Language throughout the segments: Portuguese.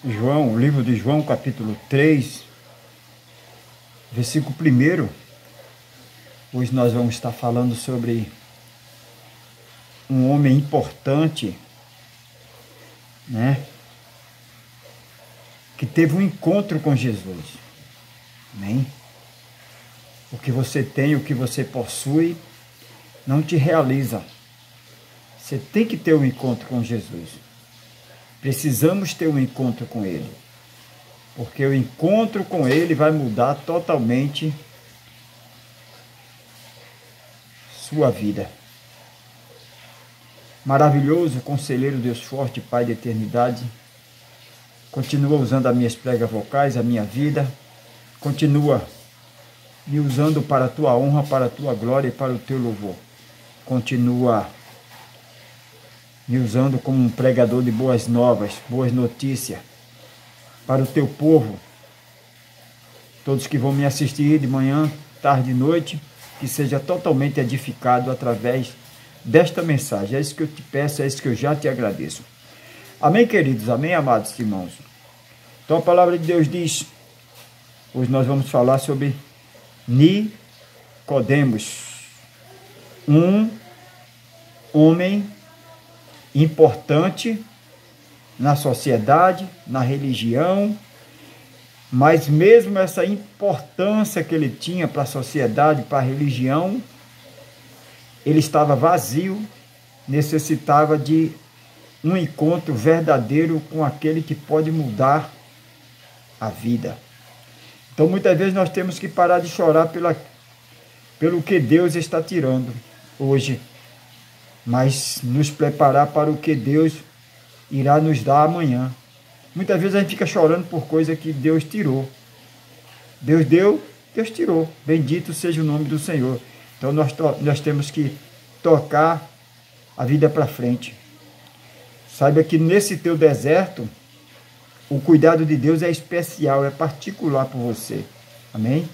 João, o livro de João, capítulo 3, versículo 1. Hoje nós vamos estar falando sobre um homem importante, né? Que teve um encontro com Jesus. Amém? O que você tem, o que você possui, não te realiza. Você tem que ter um encontro com Jesus. Precisamos ter um encontro com Ele. Porque o encontro com Ele vai mudar totalmente sua vida. Maravilhoso, conselheiro, Deus forte, Pai da eternidade. Continua usando as minhas pregas vocais, a minha vida. Continua me usando para a tua honra, para a tua glória e para o teu louvor. Continua me usando como um pregador de boas novas, boas notícias para o teu povo. Todos que vão me assistir de manhã, tarde e noite, que seja totalmente edificado através desta mensagem. É isso que eu te peço, é isso que eu já te agradeço. Amém, queridos? Amém, amados irmãos? Então a palavra de Deus diz, hoje nós vamos falar sobre Nicodemos, um homem importante na sociedade, na religião, mas mesmo essa importância que ele tinha para a sociedade, para a religião, ele estava vazio, necessitava de um encontro verdadeiro com aquele que pode mudar a vida. Então muitas vezes nós temos que parar de chorar pelo que Deus está tirando hoje, mas nos preparar para o que Deus irá nos dar amanhã. Muitas vezes a gente fica chorando por coisa que Deus tirou. Deus deu, Deus tirou. Bendito seja o nome do Senhor. Então nós temos que tocar a vida para frente. Saiba que nesse teu deserto, o cuidado de Deus é especial, é particular por você. Amém?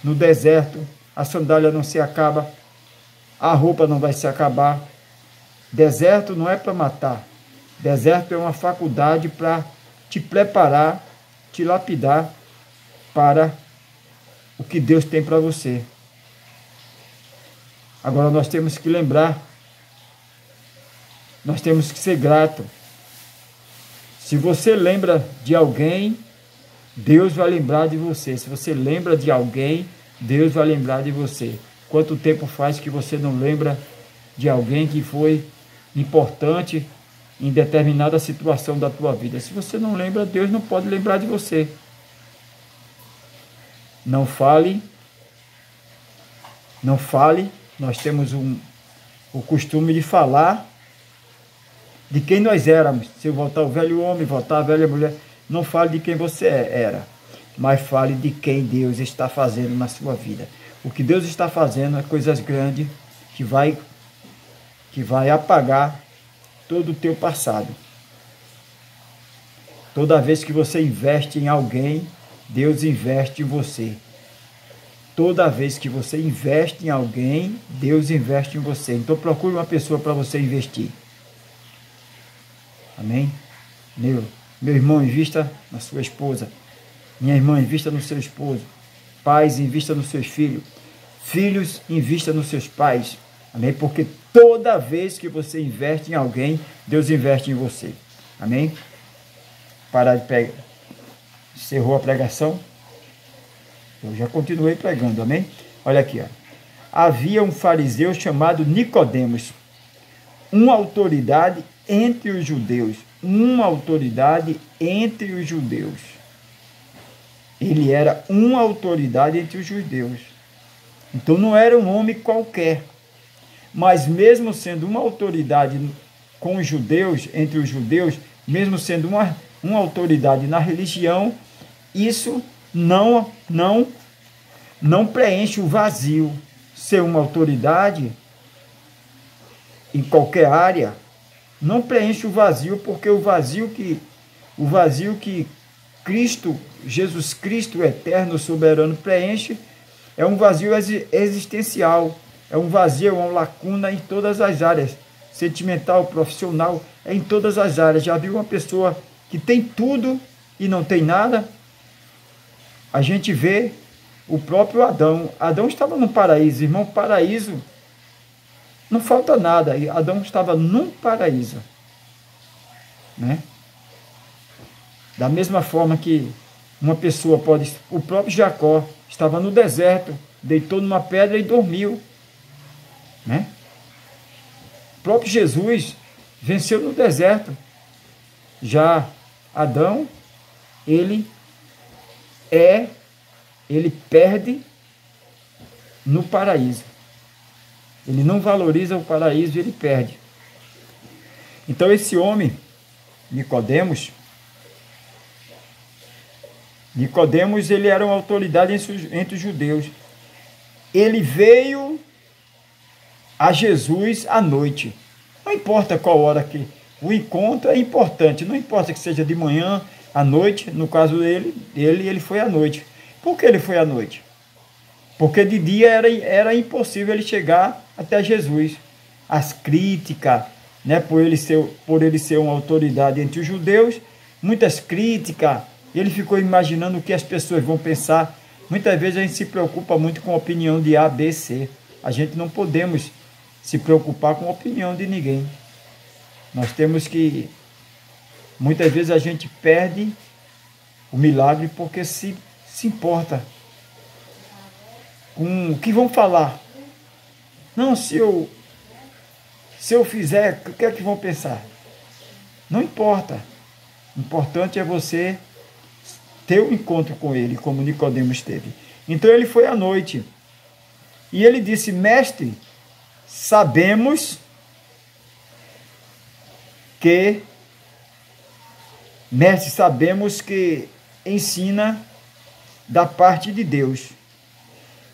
No deserto, a sandália não se acaba, a roupa não vai se acabar. Deserto não é para matar. Deserto é uma faculdade para te preparar, te lapidar para o que Deus tem para você. Agora nós temos que lembrar, nós temos que ser grato. Se você lembra de alguém, Deus vai lembrar de você. Se você lembra de alguém, Deus vai lembrar de você. Quanto tempo faz que você não lembra de alguém que foi importante em determinada situação da tua vida? Se você não lembra, Deus não pode lembrar de você. Não fale. Nós temos o costume de falar de quem nós éramos. Se voltar o velho homem, voltar a velha mulher, não fale de quem você era, mas fale de quem Deus está fazendo na sua vida. O que Deus está fazendo é coisas grandes que vai apagar todo o teu passado. Toda vez que você investe em alguém, Deus investe em você. Toda vez que você investe em alguém, Deus investe em você. Então procure uma pessoa para você investir. Amém? Meu irmão, invista na sua esposa. Minha irmã, invista no seu esposo. Pais, invista nos seus filhos. Filhos, invista nos seus pais. Amém? Porque toda vez que você investe em alguém, Deus investe em você. Amém? Parar de pegar. Encerrou a pregação? Eu já continuei pregando, amém? Olha aqui, ó. Havia um fariseu chamado Nicodemos, uma autoridade entre os judeus. Uma autoridade entre os judeus. Ele era uma autoridade entre os judeus. Então não era um homem qualquer. Mas mesmo sendo uma autoridade com os judeus, entre os judeus, mesmo sendo uma autoridade na religião, isso não preenche o vazio. Ser uma autoridade em qualquer área não preenche o vazio, porque o vazio que Cristo, Jesus Cristo, o eterno, soberano, preenche, é um vazio existencial, é um vazio, é uma lacuna em todas as áreas, sentimental, profissional, é em todas as áreas. Já viu uma pessoa que tem tudo e não tem nada. A gente vê o próprio Adão. Adão estava no paraíso, irmão, paraíso. Não falta nada. Adão estava num paraíso, né? Da mesma forma que uma pessoa pode... O próprio Jacó estava no deserto, deitou numa pedra e dormiu, né? O próprio Jesus venceu no deserto. Já Adão, ele perde no paraíso. Ele não valoriza o paraíso e ele perde. Então esse homem, Nicodemos, ele era uma autoridade entre os judeus. Ele veio a Jesus à noite. Não importa qual hora que o encontro é importante, não importa que seja de manhã, à noite. No caso dele, ele foi à noite. Por que ele foi à noite? Porque de dia era impossível ele chegar até Jesus. As críticas, né, por ele ser uma autoridade entre os judeus, muitas críticas, ele ficou imaginando o que as pessoas vão pensar. Muitas vezes a gente se preocupa muito com a opinião de A, B, C. A gente não podemos se preocupar com a opinião de ninguém. Nós temos que... Muitas vezes a gente perde o milagre porque se importa com o que vão falar. Não, se eu fizer, o que é que vão pensar? Não importa. O importante é você ter um encontro com ele, como Nicodemos teve. Então ele foi à noite. E ele disse: Mestre, sabemos que ensina da parte de Deus.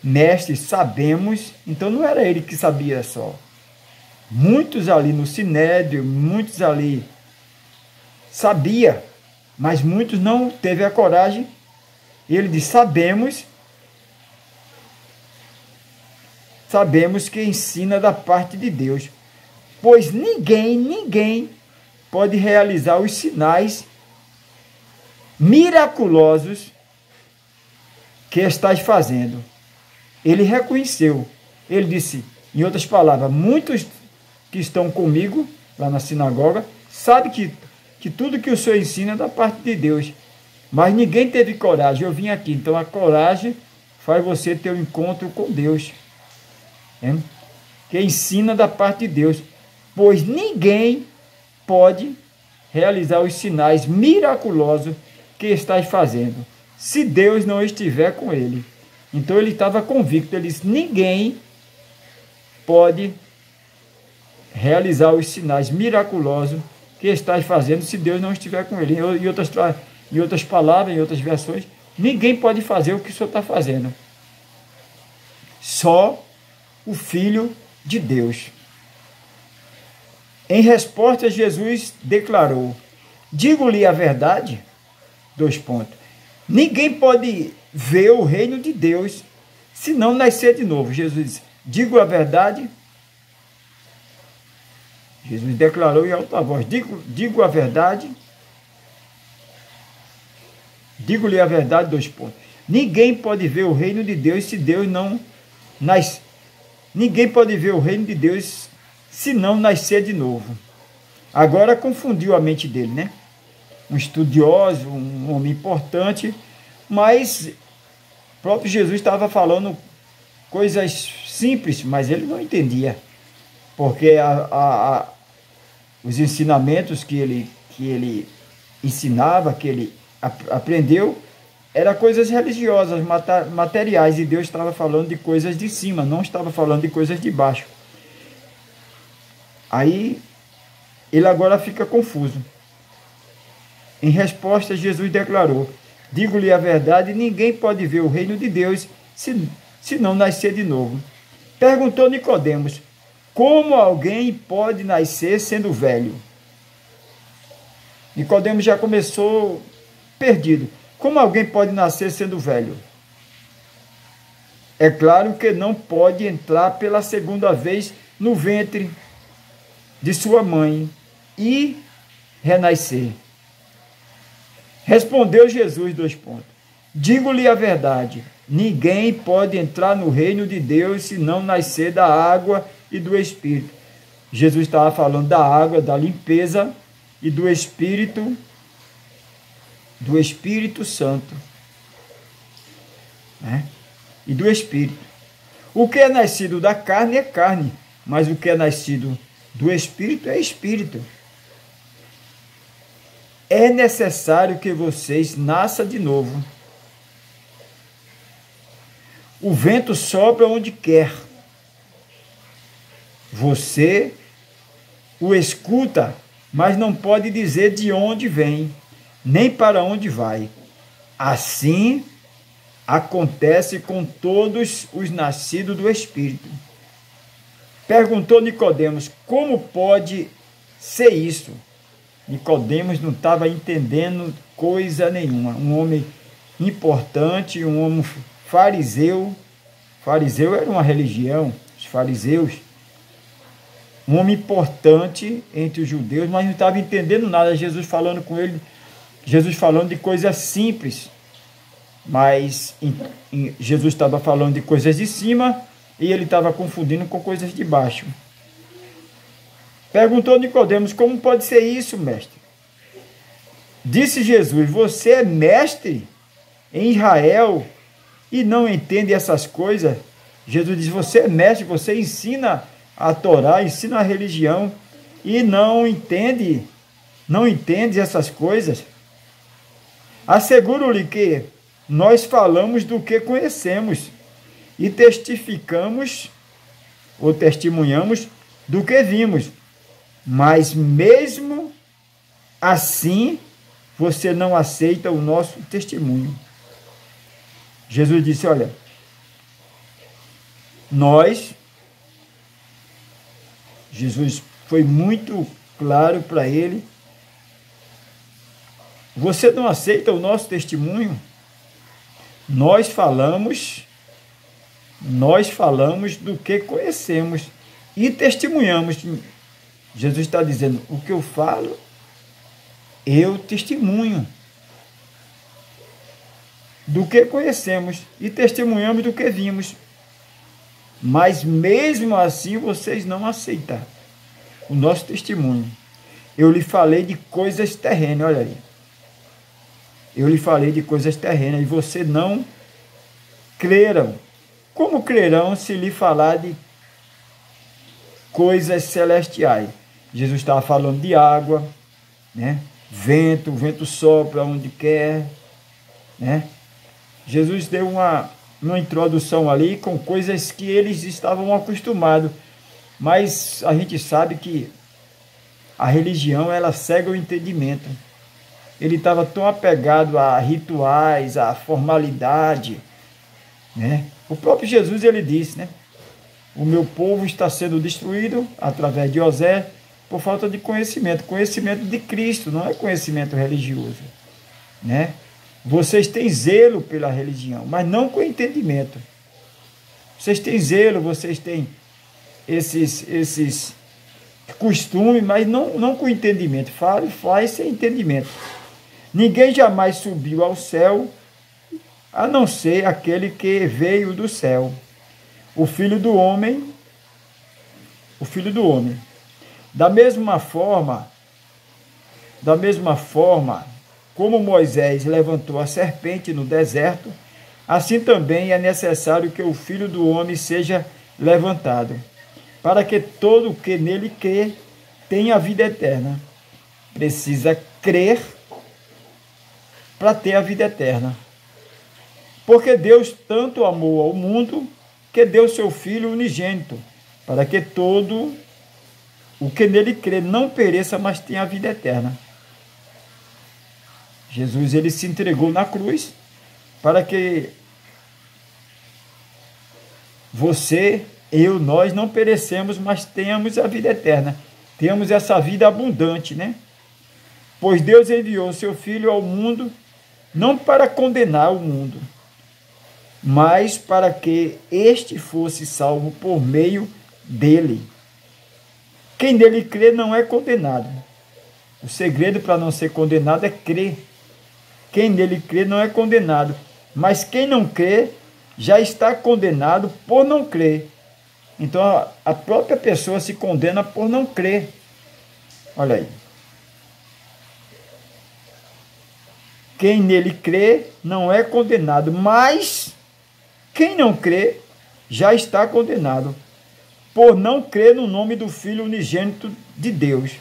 Mestre, sabemos. Então não era ele que sabia só. Muitos ali no Sinédrio, muitos ali sabia, mas muitos não teve a coragem. E ele diz: sabemos que ensina da parte de Deus, pois ninguém pode realizar os sinais miraculosos que estás fazendo. Ele reconheceu. Ele disse, em outras palavras, muitos que estão comigo lá na sinagoga sabem que tudo que o Senhor ensina é da parte de Deus, mas ninguém teve coragem. Eu vim aqui. Então a coragem faz você ter um encontro com Deus, que ensina da parte de Deus, pois ninguém pode realizar os sinais miraculosos que estás fazendo se Deus não estiver com ele. Então ele estava convicto. Ele disse: ninguém pode realizar os sinais miraculosos que estás fazendo se Deus não estiver com ele. Em outras palavras, em outras versões, ninguém pode fazer o que o Senhor está fazendo. Só o Filho de Deus. Em resposta, Jesus declarou: digo-lhe a verdade, : ninguém pode ver o reino de Deus se não nascer de novo. Jesus disse: digo a verdade. Jesus declarou em alta voz: digo a verdade. Digo-lhe a verdade, : ninguém pode ver o reino de Deus se Deus não nascer. Ninguém pode ver o reino de Deus se não nascer de novo. Agora confundiu a mente dele, né? Um estudioso, um homem importante, mas o próprio Jesus estava falando coisas simples, mas ele não entendia, porque os ensinamentos que ele ensinava, que ele aprendeu, eram coisas religiosas, materiais, e Deus estava falando de coisas de cima, não estava falando de coisas de baixo. Aí ele agora fica confuso. Em resposta, Jesus declarou: digo-lhe a verdade, ninguém pode ver o reino de Deus se não nascer de novo. Perguntou Nicodemos: como alguém pode nascer sendo velho? Nicodemos já começou perdido. Como alguém pode nascer sendo velho? É claro que não pode entrar pela segunda vez no ventre de sua mãe e renascer. Respondeu Jesus, dois pontos. Digo-lhe a verdade, ninguém pode entrar no reino de Deus se não nascer da água e do Espírito. Jesus estava falando da água, da limpeza e do Espírito Santo, né? E do Espírito. O que é nascido da carne é carne, mas o que é nascido do Espírito é Espírito. É necessário que vocês nasçam de novo. O vento sopra onde quer. Você o escuta, mas não pode dizer de onde vem, nem para onde vai. Assim acontece com todos os nascidos do Espírito. Perguntou Nicodemos, como pode ser isso? Nicodemos não estava entendendo coisa nenhuma. Um homem importante, um homem fariseu. Fariseu era uma religião, os fariseus. Um homem importante entre os judeus, mas não estava entendendo nada. Jesus falando com ele, Jesus falando de coisas simples. Mas Jesus estava falando de coisas de cima e ele estava confundindo com coisas de baixo. Perguntou Nicodemos, como pode ser isso, mestre? Disse Jesus, você é mestre em Israel e não entende essas coisas? Jesus disse, você é mestre, você ensina a Torá, ensina a religião e não entende essas coisas? Asseguro-lhe que nós falamos do que conhecemos e testificamos ou testemunhamos do que vimos. Mas mesmo assim, você não aceita o nosso testemunho. Jesus disse, olha, Jesus foi muito claro para ele, você não aceita o nosso testemunho? Nós falamos do que conhecemos e testemunhamos. Jesus está dizendo, o que eu falo, eu testemunho do que conhecemos e testemunhamos do que vimos. Mas mesmo assim vocês não aceitam o nosso testemunho. Eu lhe falei de coisas terrenas, olha aí. Eu lhe falei de coisas terrenas e você não creram. Como crerão se lhe falar de coisas celestiais? Jesus estava falando de água, né? Vento, o vento sopra onde quer, né? Jesus deu uma introdução ali com coisas que eles estavam acostumados, mas a gente sabe que a religião, ela cega o entendimento. Ele estava tão apegado a rituais, a formalidade, né? O próprio Jesus, ele disse, né? O meu povo está sendo destruído através de Osé por falta de conhecimento. Conhecimento de Cristo, não é conhecimento religioso, né? Vocês têm zelo pela religião, mas não com entendimento. Vocês têm zelo, vocês têm esses costumes, mas não com entendimento. Faz sem entendimento. Ninguém jamais subiu ao céu, a não ser aquele que veio do céu, o Filho do Homem. Da mesma forma, como Moisés levantou a serpente no deserto, assim também é necessário que o Filho do Homem seja levantado, para que todo o que nele crê tenha a vida eterna. Precisa crer para ter a vida eterna. Porque Deus tanto amou ao mundo que deu seu Filho unigênito, para que todo o que nele crê não pereça, mas tenha a vida eterna. Jesus, ele se entregou na cruz para que você, eu, nós não perecemos, mas tenhamos a vida eterna. Tenhamos essa vida abundante, né? Pois Deus enviou seu Filho ao mundo não para condenar o mundo, mas para que este fosse salvo por meio dele. Quem nele crê não é condenado. O segredo para não ser condenado é crer. Quem nele crê não é condenado, mas quem não crê já está condenado por não crer. Então a própria pessoa se condena por não crer. Olha aí. Quem nele crê não é condenado, mas quem não crê já está condenado por não crer no nome do Filho unigênito de Deus.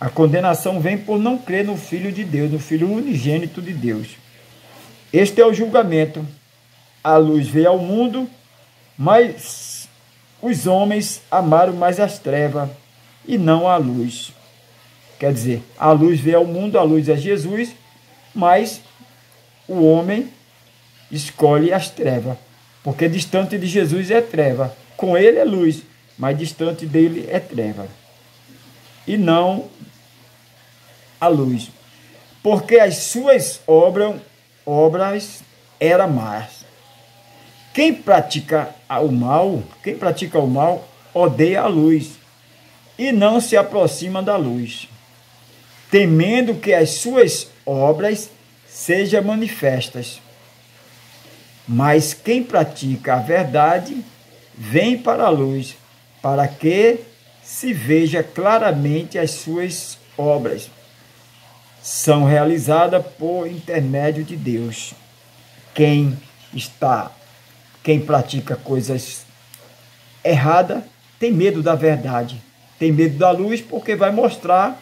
A condenação vem por não crer no Filho de Deus, no Filho unigênito de Deus. Este é o julgamento. A luz veio ao mundo, mas os homens amaram mais as trevas e não a luz. Quer dizer, a luz veio ao mundo, a luz é Jesus, mas o homem escolhe as trevas, porque distante de Jesus é treva. Com ele é luz, mas distante dele é treva. E não a luz. Porque as suas obras eram más. Quem pratica o mal, odeia a luz e não se aproxima da luz, temendo que as suas obras sejam manifestas. Mas quem pratica a verdade vem para a luz, para que se veja claramente as suas obras. São realizadas por intermédio de Deus. Quem pratica coisas erradas tem medo da verdade, tem medo da luz, porque vai mostrar.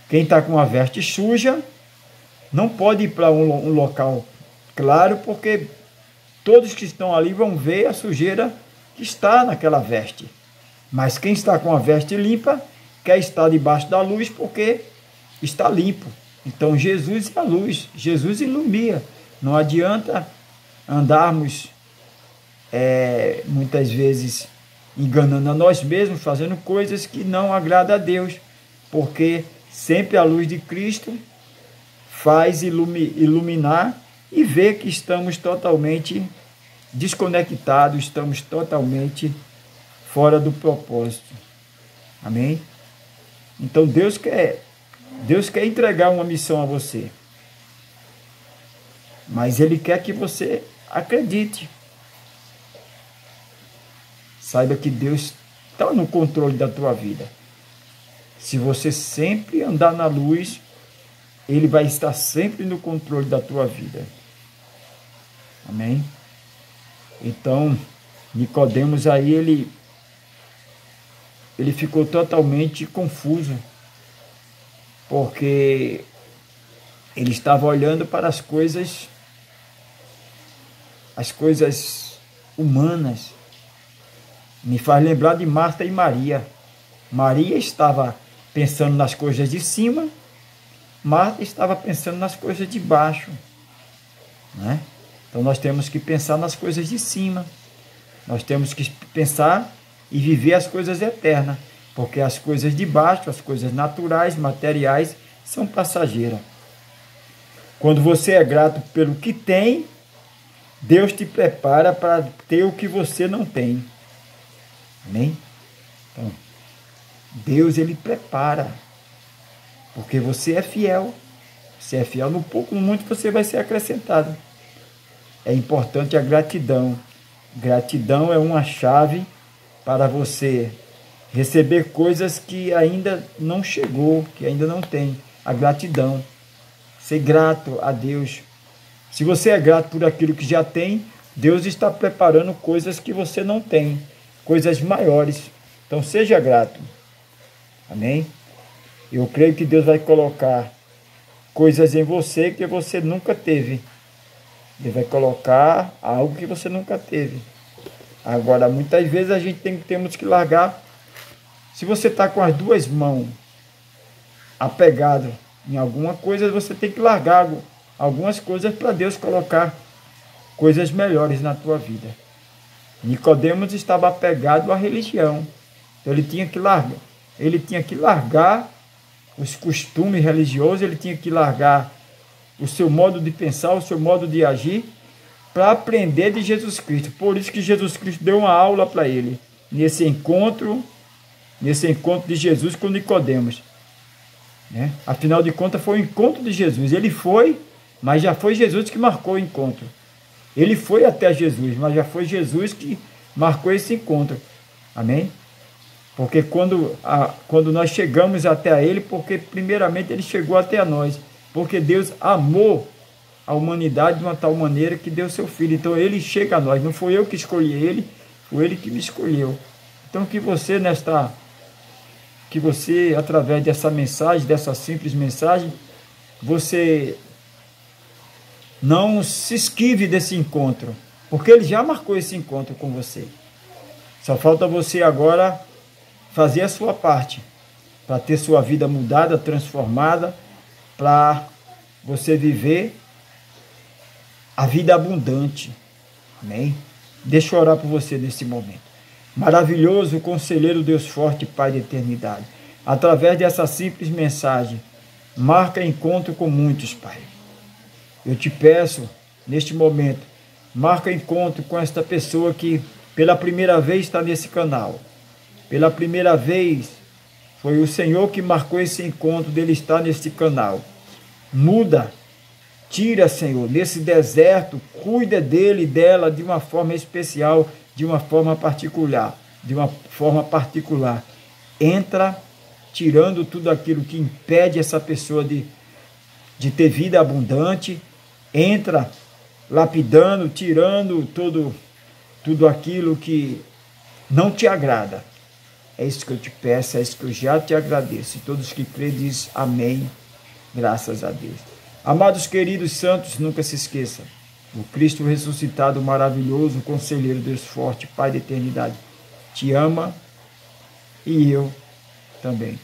Quem está com a veste suja não pode ir para um local claro, porque todos que estão ali vão ver a sujeira que está naquela veste. Mas quem está com a veste limpa quer estar debaixo da luz, porque está limpo. Então Jesus é a luz, Jesus ilumina. Não adianta andarmos muitas vezes enganando a nós mesmos, fazendo coisas que não agradam a Deus, porque sempre a luz de Cristo faz iluminar e ver que estamos totalmente desconectados, estamos totalmente fora do propósito. Amém? Então Deus quer entregar uma missão a você, mas Ele quer que você acredite. Saiba que Deus está no controle da tua vida. Se você sempre andar na luz, Ele vai estar sempre no controle da tua vida. Amém? Então, Nicodemos aí, ele ficou totalmente confuso, porque ele estava olhando para as coisas humanas. Me faz lembrar de Marta e Maria. Maria estava pensando nas coisas de cima, Marta estava pensando nas coisas de baixo, né? Então nós temos que pensar nas coisas de cima, nós temos que pensar e viver as coisas eternas, porque as coisas de baixo, as coisas naturais, materiais, são passageiras. Quando você é grato pelo que tem, Deus te prepara para ter o que você não tem. Amém? Então, Deus, Ele prepara, porque você é fiel. Você é fiel no pouco, no muito você vai ser acrescentado. É importante a gratidão. Gratidão é uma chave para você receber coisas que ainda não chegou, que ainda não tem. A gratidão. Ser grato a Deus. Se você é grato por aquilo que já tem, Deus está preparando coisas que você não tem, coisas maiores. Então seja grato. Amém? Eu creio que Deus vai colocar coisas em você que você nunca teve. Ele vai colocar algo que você nunca teve. Agora, muitas vezes a gente temos que largar. Se você está com as duas mãos apegado em alguma coisa, você tem que largar algumas coisas para Deus colocar coisas melhores na tua vida. Nicodemos estava apegado à religião. Então ele tinha que largar os costumes religiosos, ele tinha que largar o seu modo de pensar, o seu modo de agir, para aprender de Jesus Cristo. Por isso que Jesus Cristo deu uma aula para ele, nesse encontro de Jesus com Nicodemos. né? Afinal de contas, foi o encontro de Jesus. Ele foi, mas já foi Jesus que marcou o encontro. Ele foi até Jesus, mas já foi Jesus que marcou esse encontro. Amém? Porque quando nós chegamos até Ele, porque primeiramente Ele chegou até nós. Porque Deus amou a humanidade de uma tal maneira que deu seu Filho. Então Ele chega a nós. Não foi eu que escolhi Ele, foi Ele que me escolheu. Então que você, através dessa mensagem, dessa simples mensagem, você não se esquive desse encontro, porque Ele já marcou esse encontro com você. Só falta você agora fazer a sua parte, para ter sua vida mudada, transformada, para você viver a vida abundante. Amém? Deixa eu orar por você nesse momento. Maravilhoso conselheiro, Deus forte, Pai da eternidade. Através dessa simples mensagem, marca encontro com muitos, Pai. Eu te peço, neste momento, marca encontro com esta pessoa que pela primeira vez está nesse canal. Pela primeira vez, foi o Senhor que marcou esse encontro dele estar nesse canal. Muda, tira, Senhor, nesse deserto, cuida dele e dela de uma forma especial, de uma forma particular. Entra, tirando tudo aquilo que impede essa pessoa de ter vida abundante. Entra, lapidando, tirando tudo aquilo que não te agrada. É isso que eu te peço, é isso que eu já te agradeço. E todos que creem dizem amém, graças a Deus. Amados queridos santos, nunca se esqueçam. O Cristo ressuscitado, maravilhoso, conselheiro, Deus forte, Pai da eternidade, te ama e eu também.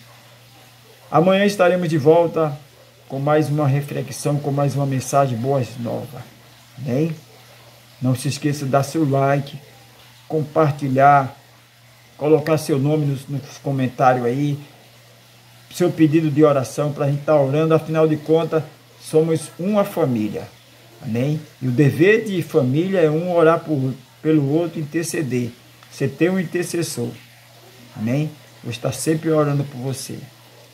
Amanhã estaremos de volta com mais uma reflexão, com mais uma mensagem boas novas. Amém? Não se esqueça de dar seu like, compartilhar, colocar seu nome nos comentários aí, seu pedido de oração para a gente estar orando. Afinal de contas, somos uma família. Amém? E o dever de família é um orar pelo outro, interceder. Você tem um intercessor. Amém? Vou estar sempre orando por você.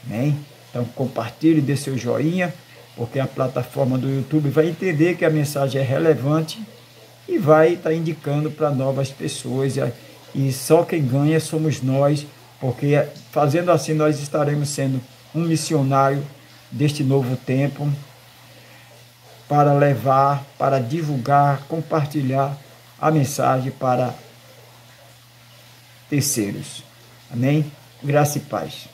Amém? Então compartilhe, dê seu joinha, porque a plataforma do YouTube vai entender que a mensagem é relevante e vai estar indicando para novas pessoas. E só quem ganha somos nós, porque fazendo assim nós estaremos sendo um missionário deste novo tempo, para levar, para divulgar, compartilhar a mensagem para terceiros. Amém? Graça e paz.